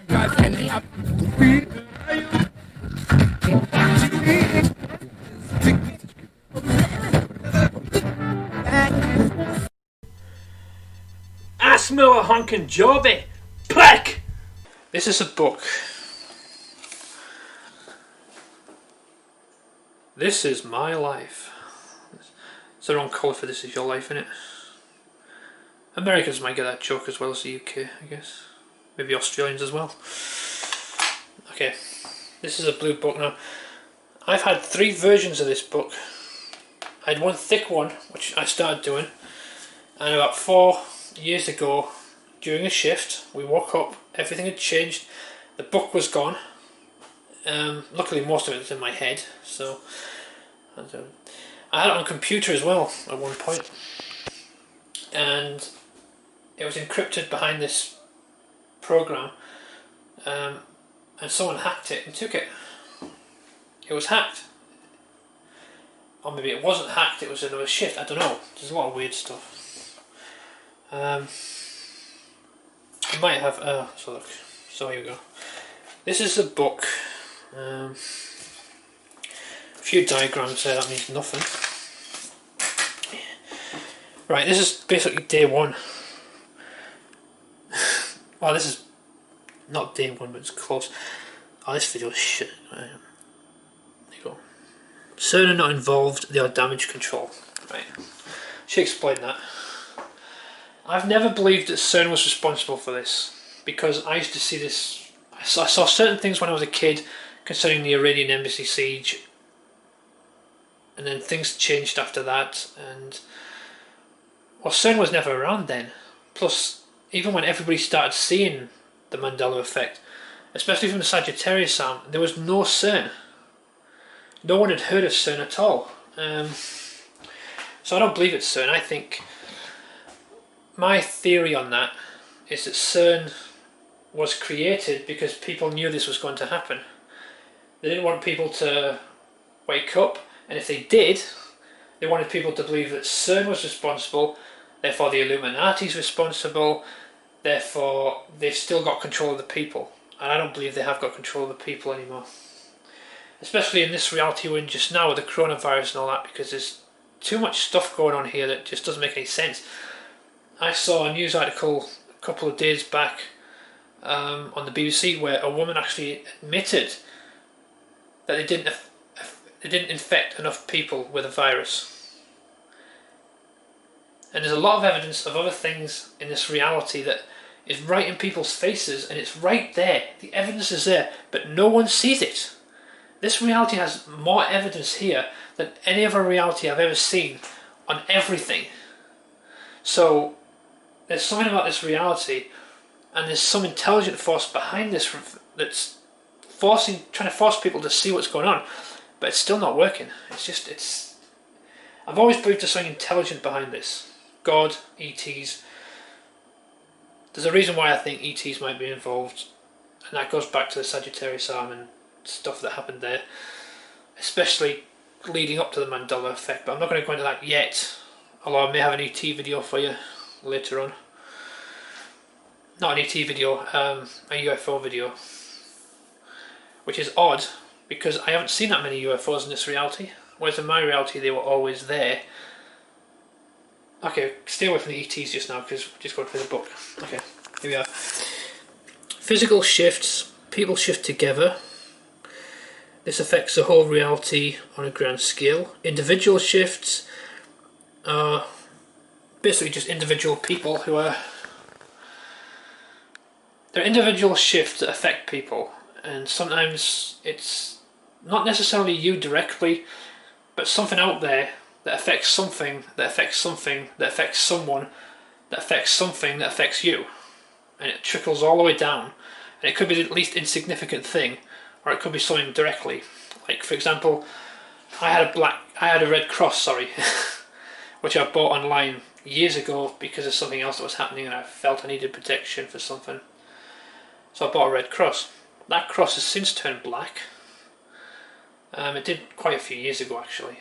I smell a honkin' jobby. Plack! This is a book. This is my life. It's the wrong colour for This Is Your Life, innit? Americans might get that joke as well as the UK, I guess. Maybe Australians as well. Okay, this is a blue book now. I've had 3 versions of this book. I had one thick one, which I started doing, and about 4 years ago, during a shift, we woke up, everything had changed, the book was gone. Luckily most of it was in my head, so I had it on a computer as well at one point, and it was encrypted behind this program, and someone hacked it and took it. It was hacked, or maybe it wasn't hacked, it was another shift, I don't know, there's a lot of weird stuff. I might have, so look, so here we go. This is the book. A few diagrams there, that means nothing. Right, this is basically day 1. Well, this is not day 1, but it's close. Oh, this video is shit. There you go. CERN are not involved, they are damage control. Right, she explained that. I've never believed that CERN was responsible for this, because I used to see this, I saw certain things when I was a kid concerning the Iranian embassy siege, and then things changed after that, and well, CERN was never around then. Plus, even when everybody started seeing the Mandela effect, especially from the Sagittarius arm, there was no CERN. No one had heard of CERN at all. So I don't believe it's CERN. I think my theory on that is that CERN was created because people knew this was going to happen. They didn't want people to wake up, and if they did, they wanted people to believe that CERN was responsible, therefore the Illuminati's responsible, therefore they've still got control of the people. And I don't believe they have got control of the people anymore. Especially in this reality we're in just now with the coronavirus and all that, because there's too much stuff going on here that just doesn't make any sense. I saw a news article a couple of days back on the BBC where a woman actually admitted that they didn't infect enough people with a virus. And there's a lot of evidence of other things in this reality that is right in people's faces, and it's right there. The evidence is there, but no one sees it. This reality has more evidence here than any other reality I've ever seen on everything. So there's something about this reality, and there's some intelligent force behind this that's trying to force people to see what's going on, but it's still not working. I've always believed there's something intelligent behind this. God, ETs. There's a reason why I think ETs might be involved, and that goes back to the Sagittarius arm and stuff that happened there, especially leading up to the Mandela effect, but I'm not going to go into that yet, although I may have an ET video for you later on. Not an ET video, a UFO video, which is odd because I haven't seen that many UFOs in this reality, whereas in my reality they were always there. Okay, stay away from the ETs just now because we're just going through the book. Okay, here we are. Physical shifts, people shift together. This affects the whole reality on a grand scale. Individual shifts are basically just individual people who are... They're individual shifts that affect people, and sometimes it's not necessarily you directly, but something out there that affects something, that affects something, that affects someone, that affects something, that affects you. And it trickles all the way down. And it could be the least insignificant thing, or it could be something directly. Like, for example, I had a red cross, which I bought online years ago because of something else that was happening and I felt I needed protection for something. So I bought a red cross. That cross has since turned black. It did quite a few years ago, actually.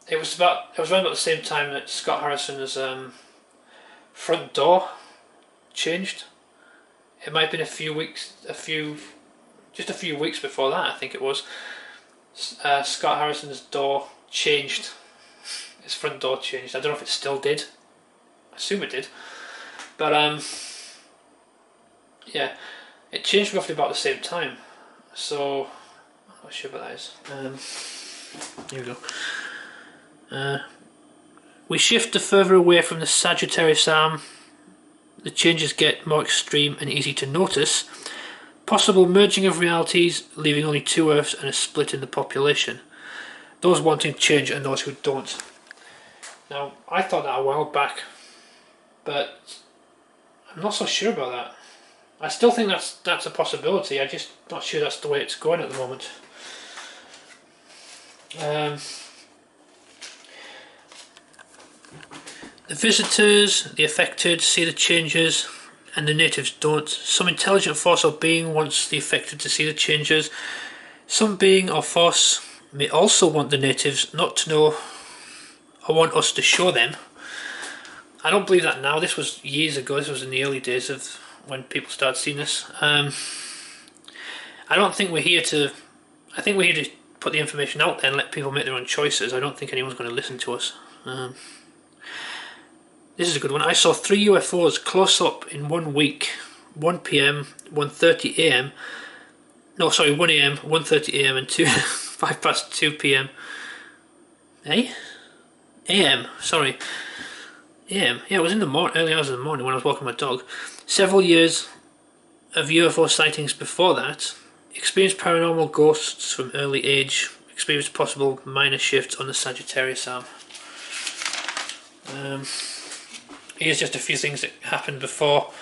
It was around about the same time that Scott Harrison's front door changed. it might have been just a few weeks before that, I think it was, Scott Harrison's door changed. His front door changed. I don't know if it still did. I assume it did. But yeah, it changed roughly about the same time. So I'm not sure what that is. Here we go. We shift further away from the Sagittarius arm. The changes get more extreme and easy to notice. Possible merging of realities, leaving only two Earths and a split in the population. Those wanting change and those who don't. Now, I thought that a while back, but I'm not so sure about that. I still think that's a possibility. I'm just not sure that's the way it's going at the moment. The visitors, the affected, see the changes, and the natives don't. Some intelligent force or being wants the affected to see the changes. Some being or force may also want the natives not to know or want us to show them. I don't believe that now. This was years ago. This was in the early days of when people started seeing this. I don't think we're here to... I think we're here to put the information out there and let people make their own choices. I don't think anyone's going to listen to us. This is a good one. I saw 3 UFOs close up in 1 week. 1 PM, 1:30 AM. No, sorry, 1 AM, 1:30 AM and 5 past 2 PM. Eh? AM, sorry. AM. Yeah, it was in the early hours of the morning when I was walking my dog. Several years of UFO sightings before that. Experienced paranormal ghosts from early age. Experienced possible minor shifts on the Sagittarius arm. Here's just a few things that happened before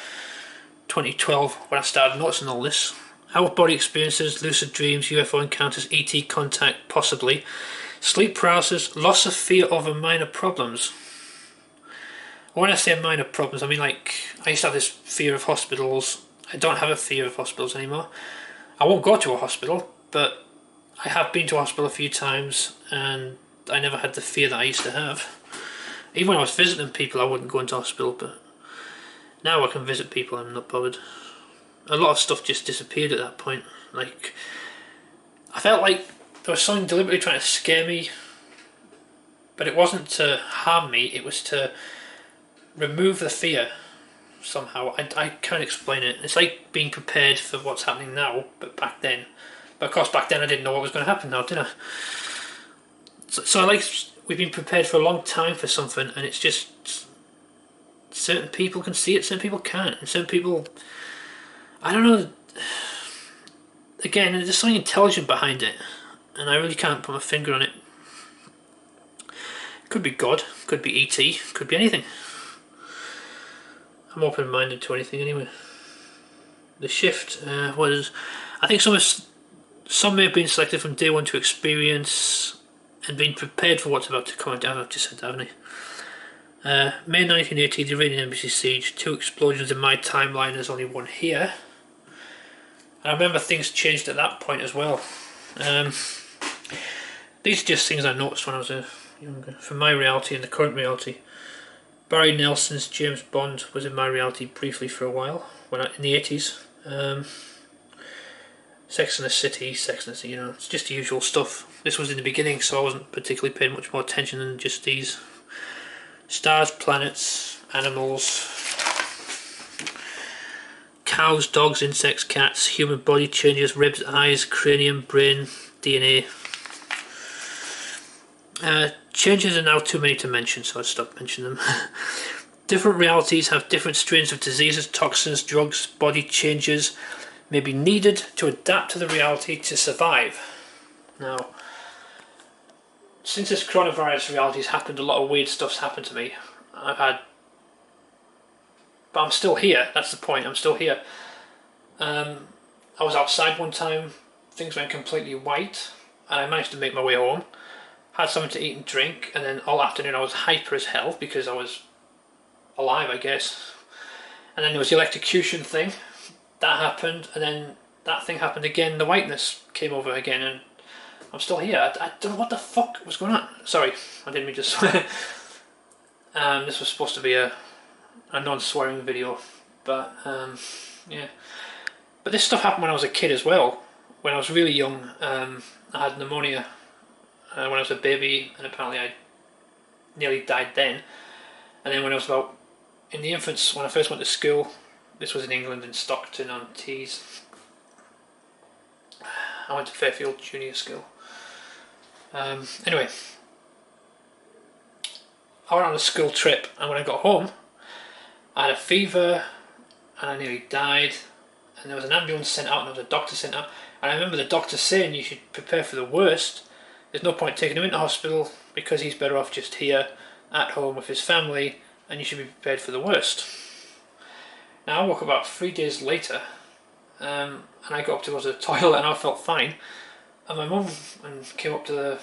2012 when I started noticing all this. Out-of-body experiences, lucid dreams, UFO encounters, ET contact, possibly. Sleep paralysis, loss of fear over minor problems. When I say minor problems, I mean like, I used to have this fear of hospitals. I don't have a fear of hospitals anymore. I won't go to a hospital, but I have been to a hospital a few times and I never had the fear that I used to have. Even when I was visiting people, I wouldn't go into hospital, but now I can visit people and I'm not bothered. A lot of stuff just disappeared at that point. Like, I felt like there was something deliberately trying to scare me, but it wasn't to harm me, it was to remove the fear somehow. I can't explain it. It's like being prepared for what's happening now, but back then. But of course back then I didn't know what was going to happen now, did I? So I like... We've been prepared for a long time for something, and it's just certain people can see it, certain people can't, and certain people, I don't know. Again, there's something intelligent behind it, and I really can't put my finger on it. Could be God, could be ET, could be anything. I'm open-minded to anything anyway. The shift was, I think some may have been selected from day one to experience and being prepared for what's about to come. I've just said that, haven't I? May 1980, the Iranian embassy siege. 2 explosions in my timeline, there's only 1 here. And I remember things changed at that point as well. These are just things I noticed when I was younger. From my reality and the current reality. Barry Nelson's James Bond was in my reality briefly for a while, in the 80s. Sex and the City, you know, it's just the usual stuff. This was in the beginning, so I wasn't particularly paying much more attention than just these. Stars, planets, animals, cows, dogs, insects, cats, human body changes, ribs, eyes, cranium, brain, DNA. Changes are now too many to mention, so I stopped mentioning them. Different realities have different strains of diseases, toxins, drugs, body changes may be needed to adapt to the reality to survive. Now, since this coronavirus reality has happened, a lot of weird stuff's happened to me. But I'm still here, that's the point, I'm still here. I was outside one time, things went completely white, and I managed to make my way home. Had something to eat and drink, and then all afternoon I was hyper as hell because I was alive, I guess. And then there was the electrocution thing. That happened, and then that thing happened again. The whiteness came over again, and I'm still here. I don't know what the fuck was going on. Sorry, I didn't mean to swear. This was supposed to be a non-swearing video, but Yeah. But this stuff happened when I was a kid as well. When I was really young, I had pneumonia when I was a baby, and apparently I nearly died then. And then when I was about in the infants, when I first went to school, this was in England in Stockton on Tees. I went to Fairfield Junior School. Anyway, I went on a school trip, and when I got home, I had a fever, and I nearly died. And there was an ambulance sent out, and there was a doctor sent out. And I remember the doctor saying you should prepare for the worst. There's no point taking him into hospital because he's better off just here at home with his family, and you should be prepared for the worst. Now I woke up about 3 days later, and I got up to go to the toilet, and I felt fine. And my mum came up to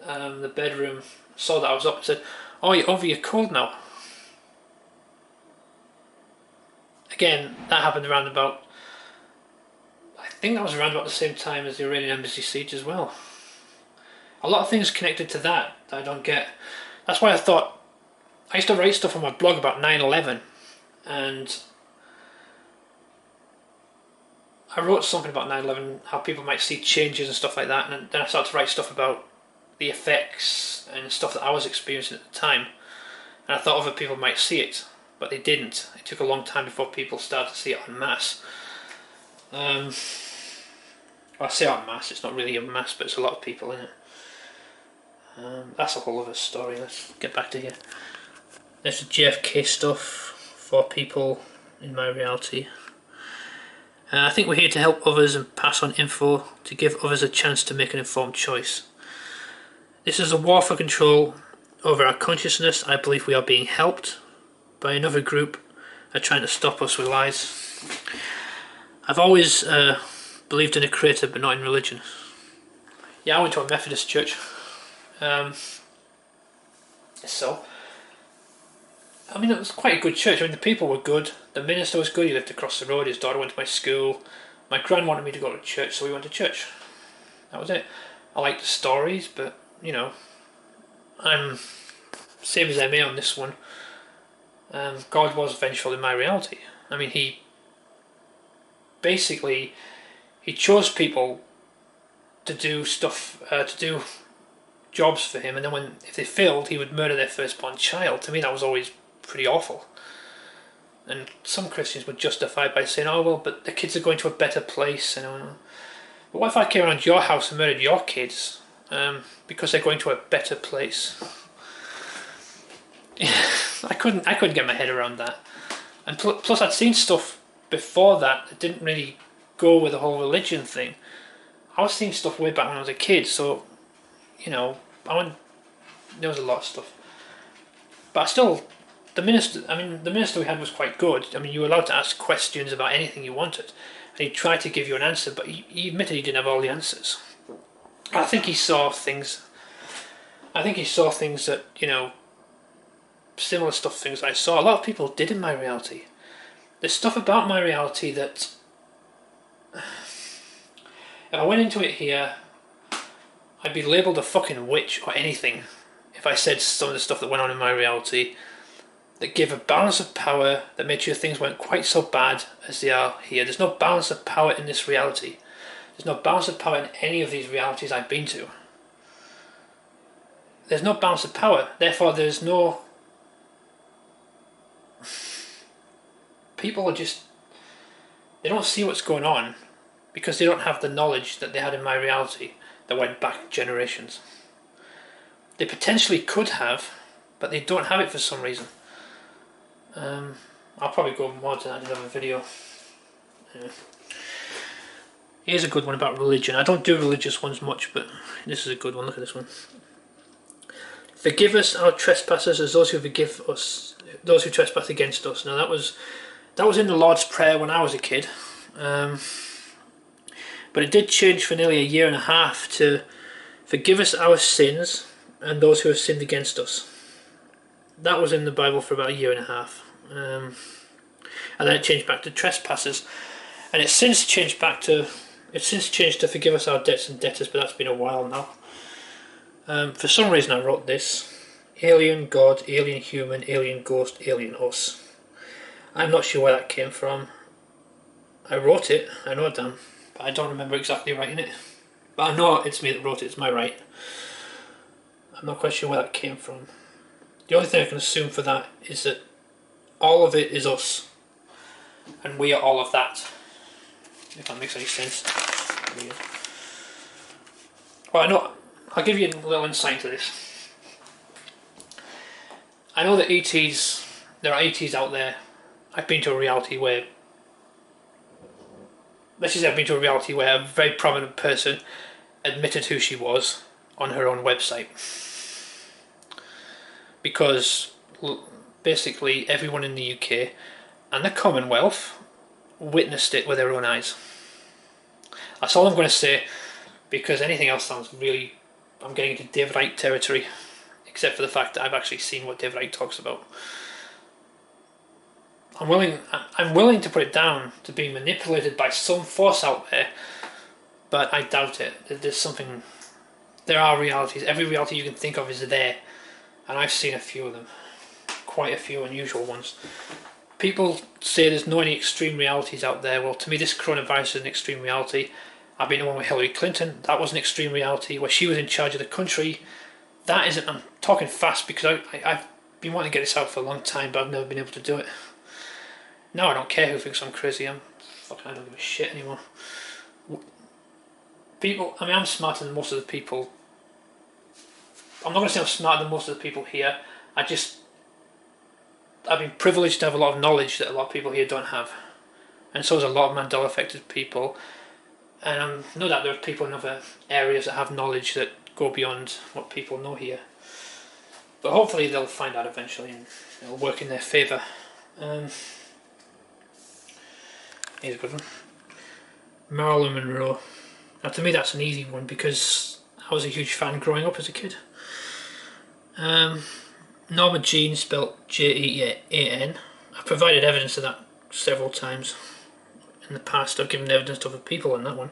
the bedroom, saw that I was up, and said, "Oh, you're over your cold now." Again, that happened around about, I think that was around about the same time as the Iranian embassy siege as well. A lot of things connected to that I don't get. That's why I thought, I used to write stuff on my blog about 9/11, and I wrote something about 9/11, how people might see changes and stuff like that, and then I started to write stuff about the effects and stuff that I was experiencing at the time, and I thought other people might see it, but they didn't. It took a long time before people started to see it en masse. Well, I say en masse, it's not really en masse, but it's a lot of people in it. That's a whole other story. Let's get back to here. There's the JFK stuff for people in my reality. I think we're here to help others and pass on info to give others a chance to make an informed choice. This is a war for control over our consciousness. I believe we are being helped by another group are trying to stop us with lies. I've always believed in a creator, but not in religion. Yeah, I went to a Methodist church. So, I mean, it was quite a good church. I mean, the people were good. The minister was good. He lived across the road. His daughter went to my school. My gran wanted me to go to church, so we went to church. That was it. I liked the stories, but, you know, I'm same as MA on this one. God was vengeful in my reality. I mean, he chose people to do stuff, to do jobs for him, and then if they failed, he would murder their firstborn child. To me, that was always pretty awful. And some Christians would justify it by saying, "Oh well, but the kids are going to a better place." And but what if I came around your house and murdered your kids because they're going to a better place? I couldn't get my head around that. And plus, I'd seen stuff before that didn't really go with the whole religion thing. I was seeing stuff way back when I was a kid, so you know, there was a lot of stuff. But still, the minister we had was quite good. I mean, you were allowed to ask questions about anything you wanted, and he tried to give you an answer, but he admitted he didn't have all the answers. I think he saw things that, you know, similar things I saw. A lot of people did in my reality. There's stuff about my reality that, if I went into it here, I'd be labelled a fucking witch or anything if I said some of the stuff that went on in my reality that gave a balance of power that made sure things weren't quite so bad as they are here. There's no balance of power in this reality. There's no balance of power in any of these realities I've been to. There's no balance of power. Therefore, there's no... People are just... They don't see what's going on because they don't have the knowledge that they had in my reality that went back generations. They potentially could have, but they don't have it for some reason. I'll probably go more to that in another video. Yeah. Here's a good one about religion. I don't do religious ones much, but this is a good one. Look at this one. Forgive us our trespasses as those who forgive us, those who trespass against us. Now that was in the Lord's Prayer when I was a kid. But it did change for nearly a year and a half to forgive us our sins and those who have sinned against us. That was in the Bible for about a year and a half. And then it changed back to trespasses. And it's since changed to forgive us our debts and debtors, but that's been a while now. For some reason I wrote this. Alien God, alien human, alien ghost, alien us. I'm not sure where that came from. I wrote it, I know damn, but I don't remember exactly writing it. But I know it's me that wrote it, it's my right. I'm not quite sure where that came from. The only thing I can assume for that is that all of it is us, and we are all of that. If that makes any sense. Well, I know. I'll give you a little insight into this. I know that ETs, there are ETs out there. I've been to a reality where, let's just say I've been to a reality where a very prominent person admitted who she was on her own website. Because basically everyone in the UK and the Commonwealth witnessed it with their own eyes. That's all I'm going to say, because anything else sounds really, I'm getting into David Icke territory, except for the fact that I've actually seen what David Icke talks about. I'm willing to put it down to being manipulated by some force out there, but I doubt it. There are realities. Every reality you can think of is there, and I've seen a few of them, quite a few unusual ones. People say there's no any extreme realities out there. Well, to me, this coronavirus is an extreme reality. I've been to one with Hillary Clinton. That was an extreme reality, where she was in charge of the country. That isn't. I'm talking fast because I've been wanting to get this out for a long time, but I've never been able to do it. Now I don't care who thinks I'm crazy. I don't give a shit anymore. I'm smarter than most of the people. I'm not going to say I'm smarter than most of the people here. I've been privileged to have a lot of knowledge that a lot of people here don't have. And so there's a lot of Mandela affected people. And I know that there are people in other areas that have knowledge that go beyond what people know here. But hopefully they'll find out eventually and it'll work in their favour. Here's a good one. Marilyn Monroe. Now to me that's an easy one because I was a huge fan growing up as a kid. Norma Jean, spelt Jean. I've provided evidence of that several times in the past. I've given evidence to other people on that one.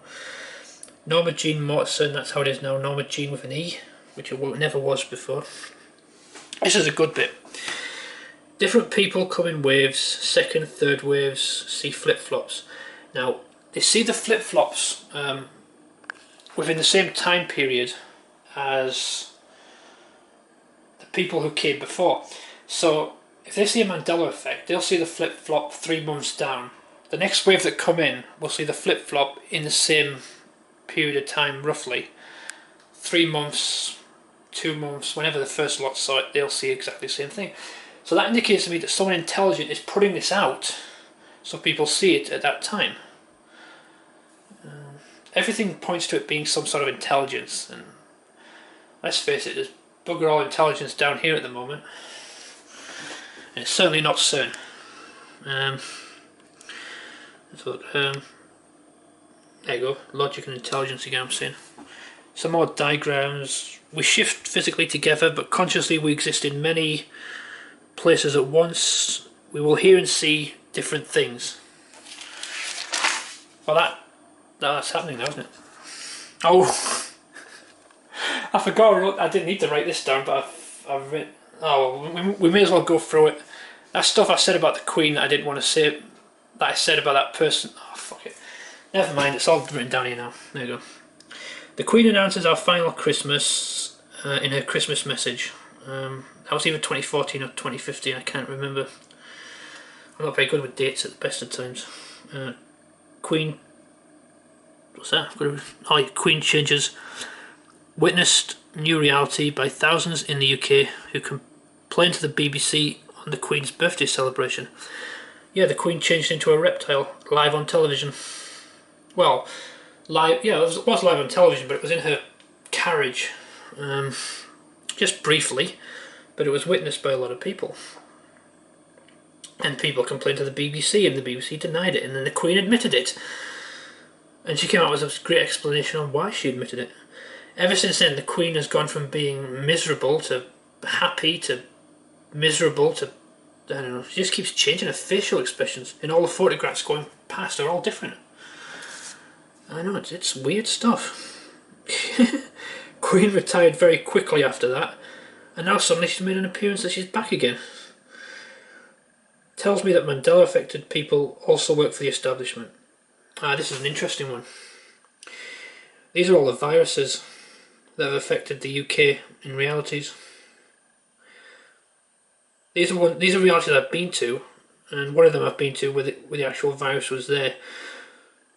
Norma Jean Mortensen, that's how it is now. Norma Jean with an E, which it never was before. This is a good bit. Different people come in waves, second, third waves, see flip-flops. Now, they see the flip-flops within the same time period as the people who came before. So, if they see a Mandela effect, they'll see the flip-flop 3 months down. The next wave that come in will see the flip-flop in the same period of time, roughly. 3 months, 2 months, whenever the first lot saw it, they'll see exactly the same thing. So that indicates to me that someone intelligent is putting this out so people see it at that time. Everything points to it being some sort of intelligence, and let's face it, there's bugger all intelligence down here at the moment. And it's certainly not CERN. There you go, logic and intelligence again, I'm saying. Some more diagrams. We shift physically together, but consciously we exist in many places at once. We will hear and see different things. Well, that's happening now, isn't it? Oh, I forgot. I didn't need to write this down, but I've written. Oh, we may as well go through it. That stuff I said about the Queen that I didn't want to say, that I said about that person. Oh, fuck it. Never mind. It's all written down here now. There you go. The Queen announces our final Christmas in her Christmas message. That was either 2014 or 2015, I can't remember. I'm not very good with dates at the best of times. Queen... What's that? Oh, yeah, Queen changes. Witnessed new reality by thousands in the UK who complained to the BBC on the Queen's birthday celebration. Yeah, the Queen changed into a reptile, live on television. Well, live... Yeah, it was live on television, but it was in her carriage. Just briefly, but it was witnessed by a lot of people. And people complained to the BBC, and the BBC denied it, and then the Queen admitted it. And she came out with a great explanation on why she admitted it. Ever since then, the Queen has gone from being miserable to happy to miserable to... I don't know, she just keeps changing her facial expressions, and all the photographs going past are all different. I know, it's weird stuff. Queen retired very quickly after that, and now suddenly she's made an appearance that she's back again. Tells me that Mandela affected people also work for the establishment. This is an interesting one. These are all the viruses that have affected the UK in realities. These are realities I've been to, and one of them I've been to where the actual virus was there.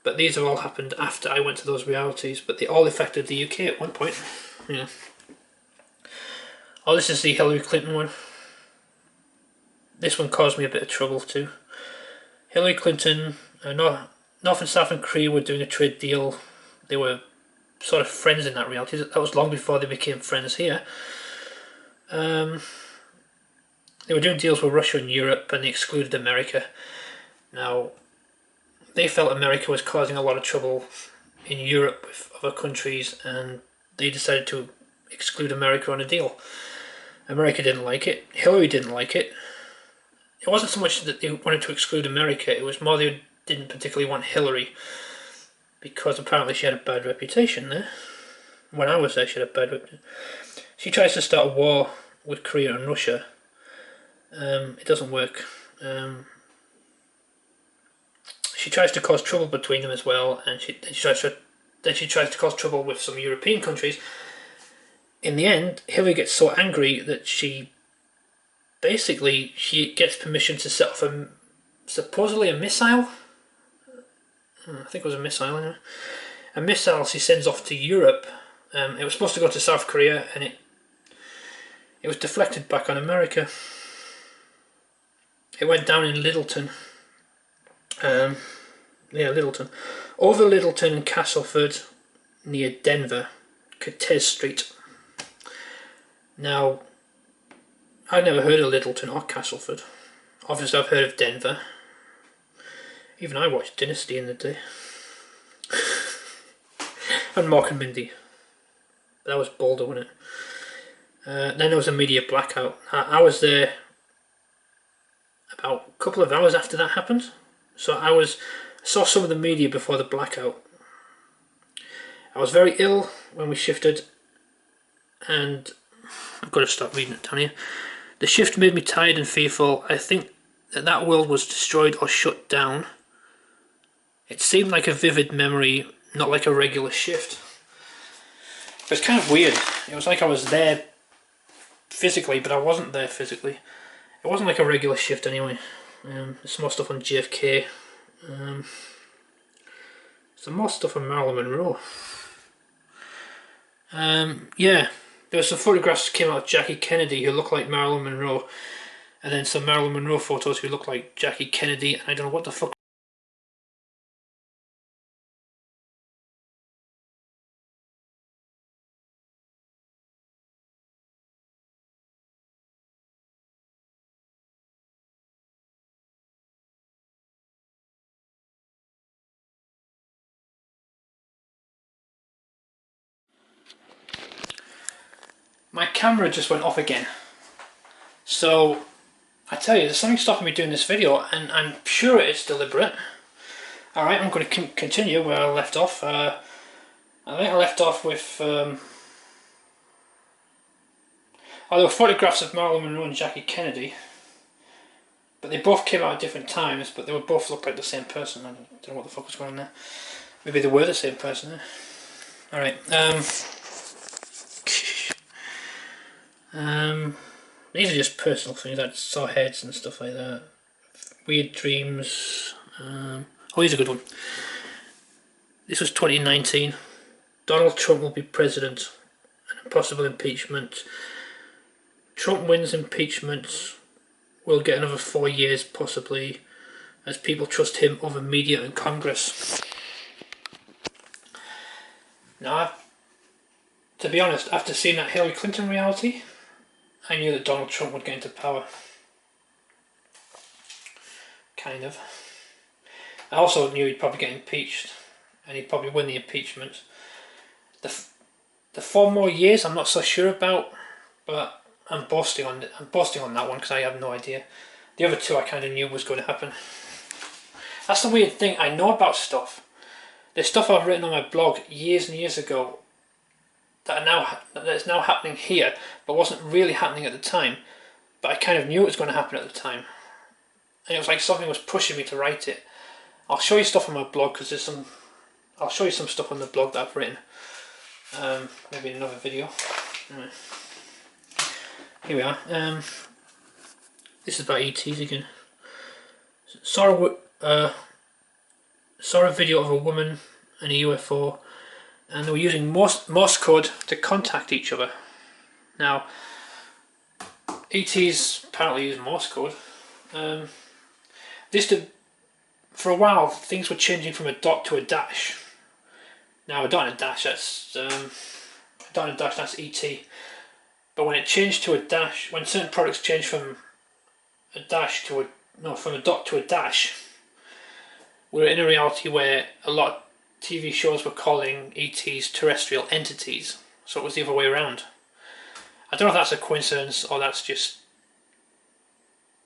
But these have all happened after I went to those realities, but they all affected the UK at one point. Yeah. Oh, this is the Hillary Clinton one. This one caused me a bit of trouble too. Hillary Clinton, North and South Korea were doing a trade deal. They were sort of friends in that reality. That was long before they became friends here. They were doing deals with Russia and Europe, and they excluded America. Now, they felt America was causing a lot of trouble in Europe with other countries, and they decided to exclude America on a deal. America didn't like it. Hillary didn't like it. It wasn't so much that they wanted to exclude America, it was more they didn't particularly want Hillary, because apparently she had a bad reputation there. When I was there, she had a bad reputation. She tries to start a war with Korea and Russia. It doesn't work. She tries to cause trouble between them as well, and she tries to cause trouble with some European countries. In the end, Hillary gets so angry that she gets permission to set off supposedly a missile. I think it was a missile anyway. A missile she sends off to Europe. It was supposed to go to South Korea, and it was deflected back on America. It went down in Littleton. Littleton. Over Littleton and Castleford, near Denver, Cortez Street. Now, I'd never heard of Littleton or Castleford. Obviously I've heard of Denver. Even I watched Dynasty in the day. And Mork and Mindy. That was Boulder, wasn't it? Then there was a media blackout. I was there about a couple of hours after that happened. So I saw some of the media before the blackout. I was very ill when we shifted, and I've got to stop reading it down here. The shift made me tired and fearful. I think that world was destroyed or shut down. It seemed like a vivid memory, not like a regular shift. It was kind of weird. It was like I was there physically, but I wasn't there physically. It wasn't like a regular shift anyway. There's more stuff on JFK. Some more stuff on Marilyn Monroe. Yeah, there were some photographs that came out of Jackie Kennedy who looked like Marilyn Monroe, and then some Marilyn Monroe photos who looked like Jackie Kennedy, and I don't know what the fuck. My camera just went off again. So, I tell you, there's something stopping me doing this video, and I'm sure it's deliberate. Alright, I'm going to continue where I left off. I think I left off with... there were photographs of Marilyn Monroe and Jackie Kennedy. But they both came out at different times, but they would both look like the same person. I don't know what the fuck was going on there. Maybe they were the same person there. Alright, these are just personal things. I saw heads and stuff like that. Weird dreams. Oh, here's a good one. This was 2019. Donald Trump will be president. And possible impeachment. Trump wins impeachment. We'll get another 4 years possibly, as people trust him over media and Congress. Now, to be honest, after seeing that Hillary Clinton reality, I knew that Donald Trump would get into power. Kind of. I also knew he'd probably get impeached, and he'd probably win the impeachment. The 4 more years I'm not so sure about, but I'm boasting on that one because I have no idea. The other 2 I kind of knew was going to happen. That's the weird thing. I know about stuff. There's stuff I've written on my blog years and years ago that is now happening here, but wasn't really happening at the time. But I kind of knew it was going to happen at the time, and it was like something was pushing me to write it. I'll show you stuff on my blog because there's some. I'll show you some stuff on the blog that I've written. Maybe in another video. Anyway, here we are. This is about ETs again. Saw a video of a woman and a UFO, and they were using Morse code to contact each other. Now, ETs apparently use Morse code. For a while, things were changing from a dot to a dash. Now, a dot and a dash, that's ET. But when it changed to a dash, when certain products changed from a dot to a dash, we're in a reality where a lot of TV shows were calling ETs terrestrial entities. So it was the other way around. I don't know if that's a coincidence or that's just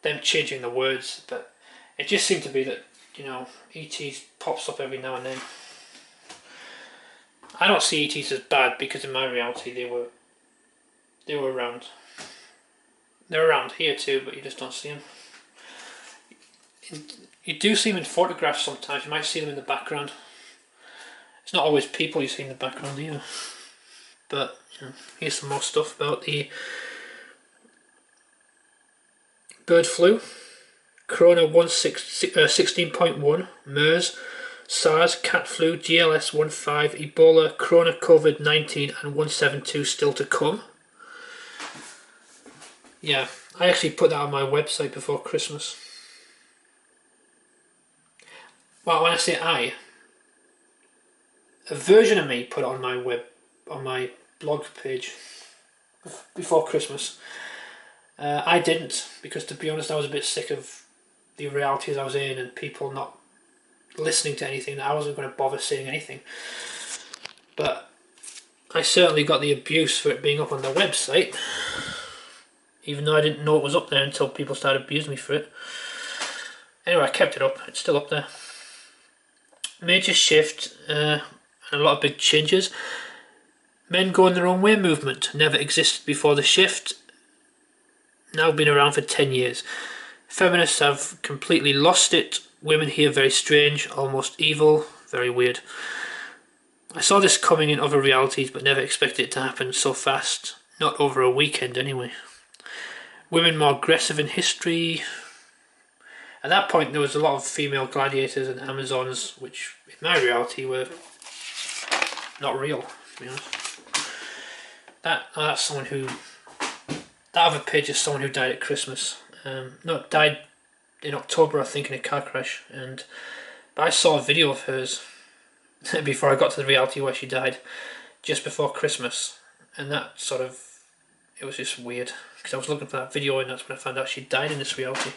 them changing the words, but it just seemed to be that, you know, ETs pops up every now and then. I don't see ETs as bad because in my reality they were around. They're around here too, but you just don't see them. You do see them in photographs sometimes. You might see them in the background. It's not always people you see in the background either. But you know, here's some more stuff about the bird flu, Corona 16.1, MERS, SARS, cat flu, GLS15, Ebola, Corona COVID-19 and 172 still to come. Yeah, I actually put that on my website before Christmas. Well, when I say I, a version of me put it on my blog page before Christmas. I didn't, because to be honest I was a bit sick of the realities I was in and people not listening to anything. I wasn't going to bother saying anything. But I certainly got the abuse for it being up on the website, even though I didn't know it was up there until people started abusing me for it. Anyway, I kept it up. It's still up there. Major shift and a lot of big changes. Men going their own way movement never existed before the shift. Now been around for 10 years. Feminists have completely lost it. Women here very strange, almost evil, very weird. I saw this coming in other realities but never expected it to happen so fast. Not over a weekend anyway. Women more aggressive in history. At that point there was a lot of female gladiators and Amazons, which in my reality were not real, to be honest. That's someone who... That other page is someone who died at Christmas. No, died in October, I think, in a car crash. But I saw a video of hers before I got to the reality where she died, just before Christmas. And that sort of... It was just weird, because I was looking for that video and that's when I found out she died in this reality.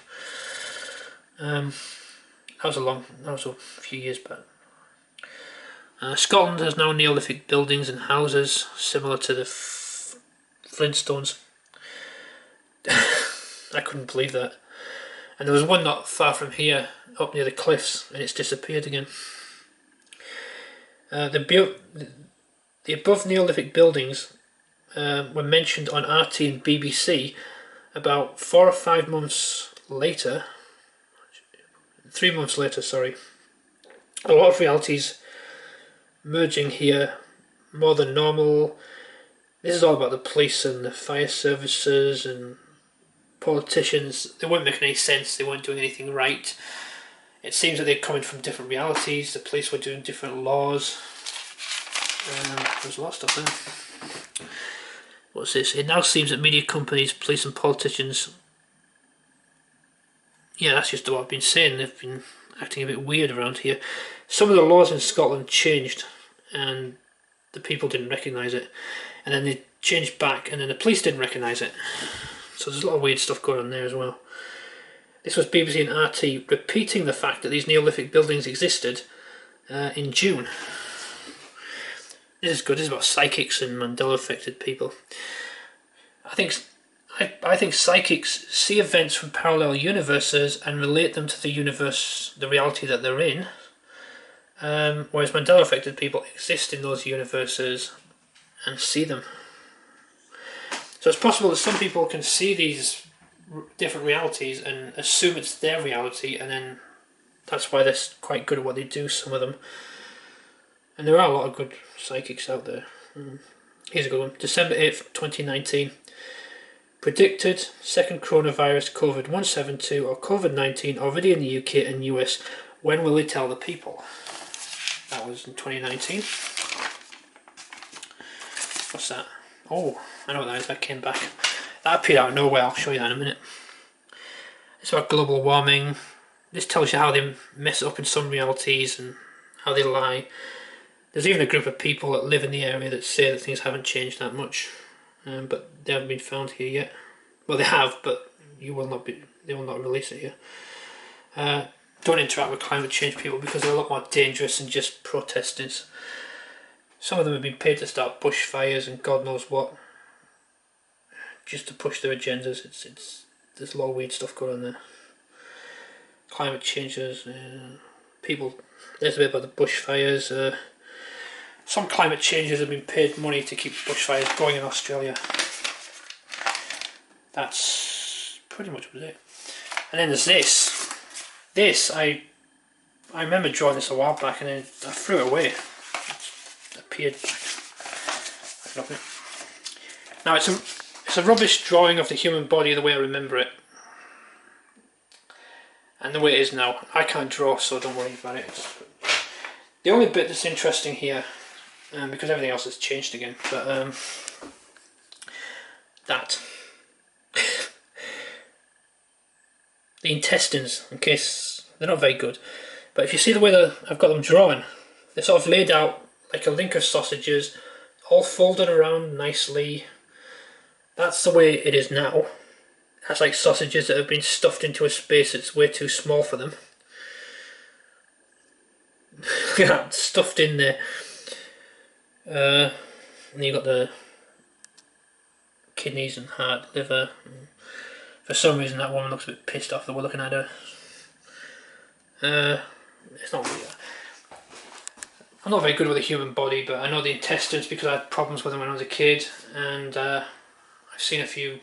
That was a few years back. Scotland has now Neolithic buildings and houses similar to the Flintstones. I couldn't believe that. And there was one not far from here, up near the cliffs, and it's disappeared again. The above Neolithic buildings were mentioned on RT and BBC about 4 or 5 months later. 3 months later, sorry. A lot of realities merging here more than normal. This is all about the police and the fire services and politicians. They weren't making any sense, they weren't doing anything right. It seems that they're coming from different realities. The police were doing different laws. There's a lot of stuff there. What's this? It now seems that media companies, police and politicians... Yeah, that's just what I've been saying. They've been acting a bit weird around here. Some of the laws in Scotland changed and the people didn't recognise it. And then they changed back and then the police didn't recognise it. So there's a lot of weird stuff going on there as well. This was BBC and RT repeating the fact that these Neolithic buildings existed in June. This is good. This is about psychics and Mandela affected people. I think psychics see events from parallel universes and relate them to the universe, the reality that they're in. Whereas Mandela affected people exist in those universes and see them. So it's possible that some people can see these different realities and assume it's their reality and then that's why they're quite good at what they do, some of them. And there are a lot of good psychics out there. Here's a good one. December 8th, 2019. Predicted second coronavirus COVID-172 or COVID-19 already in the UK and US. When will they tell the people? That was in 2019. What's that? Oh, I know what that is. That came back. That appeared out of nowhere. I'll show you that in a minute. It's about global warming. This tells you how they mess it up in some realities and how they lie. There's even a group of people that live in the area that say that things haven't changed that much, but they haven't been found here yet. Well, they have, but they will not release it here. Don't interact with climate change people because they're a lot more dangerous than just protesters. Some of them have been paid to start bushfires and God knows what, just to push their agendas. There's a lot of weird stuff going on there. Climate changes, people. There's a bit about the bushfires. Some climate changes have been paid money to keep bushfires going in Australia. That's pretty much what it is. And then there's this. This, I remember drawing this a while back and then I threw it away. It appeared like nothing. Now it's a rubbish drawing of the human body the way I remember it. And the way it is now. I can't draw, so don't worry about it. The only bit that's interesting here, because everything else has changed again, but that. The intestines, in case they're not very good, but if you see the way that I've got them drawn, they're sort of laid out like a link of sausages, all folded around nicely. That's the way it is now. That's like sausages that have been stuffed into a space that's way too small for them. Yeah, stuffed in there. And you've got the kidneys and heart, liver. For some reason that woman looks a bit pissed off that we're looking at her. It's not really. I'm not very good with the human body, but I know the intestines because I had problems with them when I was a kid, and I've seen a few.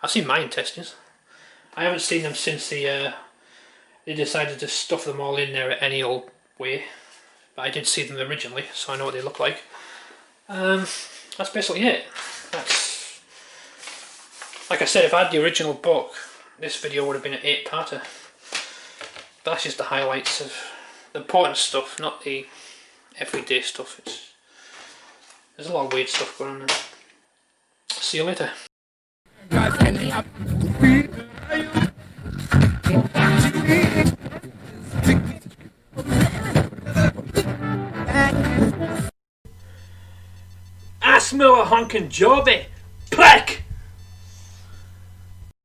I've seen my intestines. I haven't seen them since they decided to stuff them all in there any old way, but I did see them originally, so I know what they look like. That's basically it. That's, like I said, if I had the original book, this video would have been an 8-parter. But that's just the highlights of the important stuff, not the everyday stuff. There's a lot of weird stuff going on there. See you later. I smell a honkin' jobby. Plack!